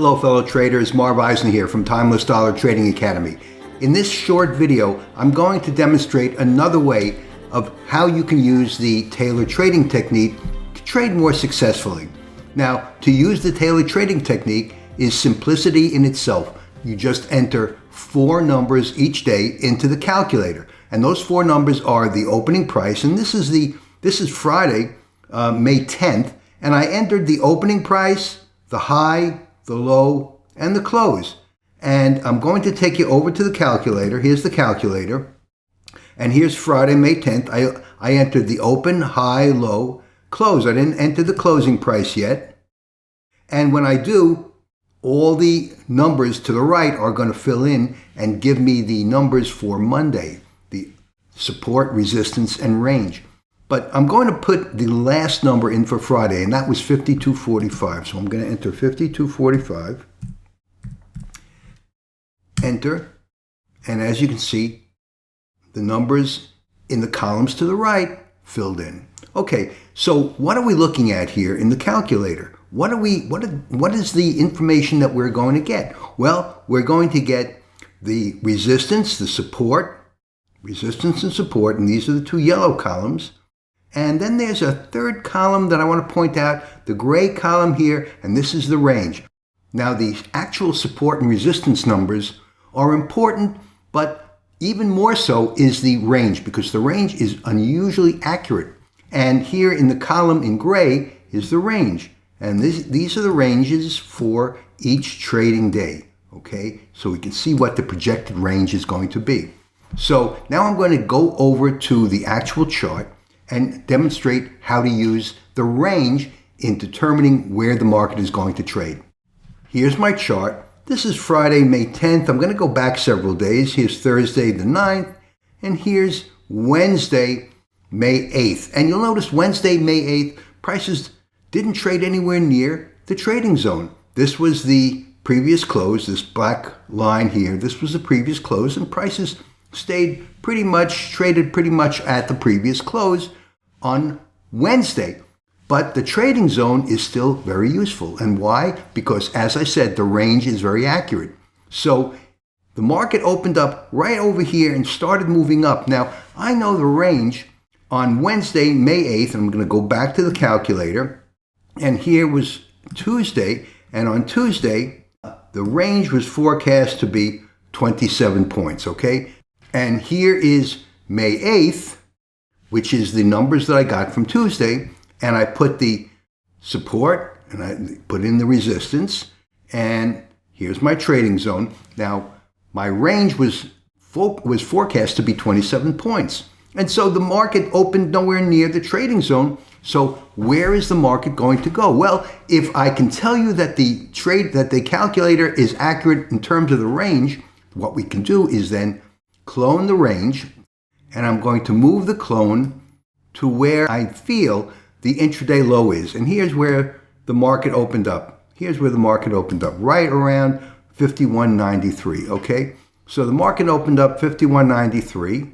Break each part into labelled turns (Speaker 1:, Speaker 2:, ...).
Speaker 1: Hello fellow traders, Marv Eisner here from Timeless Dollar Trading Academy. In this short video, I'm going to demonstrate another way of how you can use the Taylor trading technique to trade more successfully. Now, to use the Taylor trading technique is simplicity in itself. You just enter 4 numbers each day into the calculator. And those 4 numbers are the opening price, and this is Friday, May 10th, and I entered the opening price, the high, the low, and the close. And I'm going to take you over to the calculator. Here's the calculator. And here's Friday, May 10th. I entered the open, high, low, close. I didn't enter the closing price yet. And when I do, all the numbers to the right are going to fill in and give me the numbers for Monday, the support, resistance, and range. But I'm going to put the last number in for Friday, and that was 52.45. So I'm going to enter 52.45. Enter. And as you can see, the numbers in the columns to the right filled in. Okay, so what are we looking at here in the calculator? What is the information that we're going to get? Well, we're going to get the resistance, the support, resistance and support, and these are the 2 yellow columns. And then there's a third column that I want to point out, the gray column here, and this is the range. Now, the actual support and resistance numbers are important, but even more so is the range, because the range is unusually accurate. And here in the column in gray is the range. And these are the ranges for each trading day, okay? So we can see what the projected range is going to be. So now I'm going to go over to the actual chart and demonstrate how to use the range in determining where the market is going to trade. Here's my chart. This is Friday, May 10th. I'm going to go back several days. Here's Thursday the 9th, and here's Wednesday, May 8th. And you'll notice Wednesday, May 8th, prices didn't trade anywhere near the trading zone. This was the previous close, this black line here. This was the previous close, and prices traded pretty much at the previous close on Wednesday. But the trading zone is still very useful. And why? Because, as I said, the range is very accurate. So the market opened up right over here and started moving up. Now, I know the range on Wednesday, May 8th, and I'm going to go back to the calculator. And here was Tuesday. And on Tuesday, the range was forecast to be 27 points, okay? And here is May 8th, which is the numbers that I got from Tuesday, and I put the support, and I put in the resistance, and here's my trading zone. Now, my range was forecast to be 27 points. And so the market opened nowhere near the trading zone. So where is the market going to go? Well, if I can tell you that the calculator is accurate in terms of the range, what we can do is then clone the range, and I'm going to move the clone to where I feel the intraday low is. And here's where the market opened up. Here's where the market opened up, right around 51.93, okay? So the market opened up 51.93,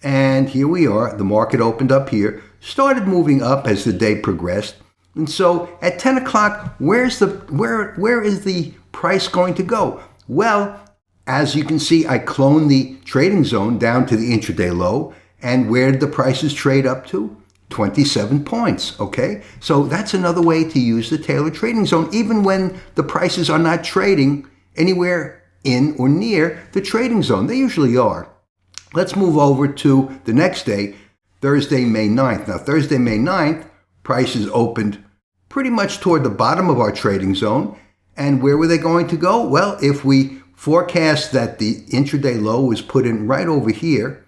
Speaker 1: and here we are. The market opened up here, started moving up as the day progressed. And so at 10 o'clock, where is the price going to go? Well, as you can see, I cloned the trading zone down to the intraday low. And where did the prices trade up to? 27 points, okay? So that's another way to use the Taylor trading zone, even when the prices are not trading anywhere in or near the trading zone. They usually are. Let's move over to the next day, Thursday, May 9th. Now, Thursday, May 9th, prices opened pretty much toward the bottom of our trading zone. And where were they going to go? Well, if we forecast that the intraday low was put in right over here,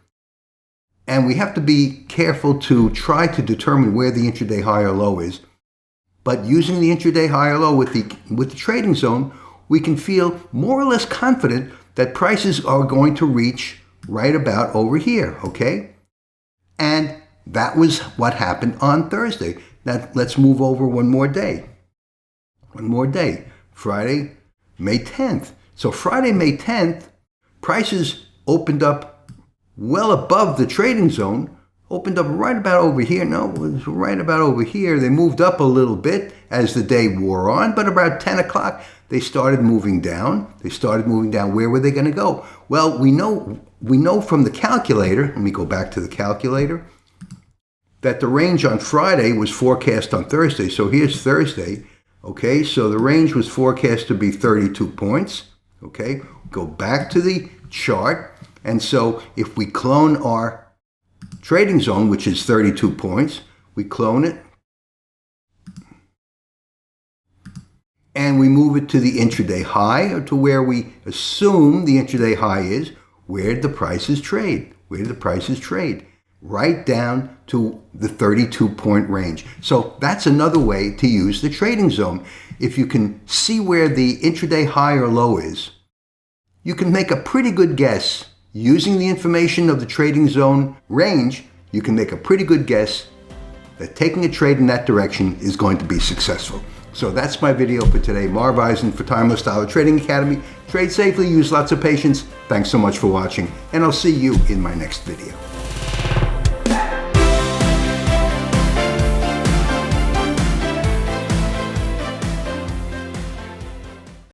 Speaker 1: and we have to be careful to try to determine where the intraday high or low is. But using the intraday high or low with the trading zone, we can feel more or less confident that prices are going to reach right about over here, okay? And that was what happened on Thursday. Now, let's move over one more day. Friday, May 10th. So Friday, May 10th, prices opened up well above the trading zone, opened up right about over here. No, it was right about over here. They moved up a little bit as the day wore on, but about 10 o'clock, they started moving down. They started moving down. Where were they going to go? Well, we know from the calculator, let me go back to the calculator, that the range on Friday was forecast on Thursday. So here's Thursday. Okay, so the range was forecast to be 32 points. Okay, go back to the chart. And so if we clone our trading zone, which is 32 points, we clone it, and we move it to the intraday high, or to where we assume the intraday high is. Where did the prices trade? Where did the prices trade? Right down to the 32-point range. So that's another way to use the trading zone. If you can see where the intraday high or low is, you can make a pretty good guess. Using the information of the trading zone range, you can make a pretty good guess that taking a trade in that direction is going to be successful. So that's my video for today. Marv Eisen for Timeless Dollar Trading Academy. Trade safely, use lots of patience. Thanks so much for watching, and I'll see you in my next video.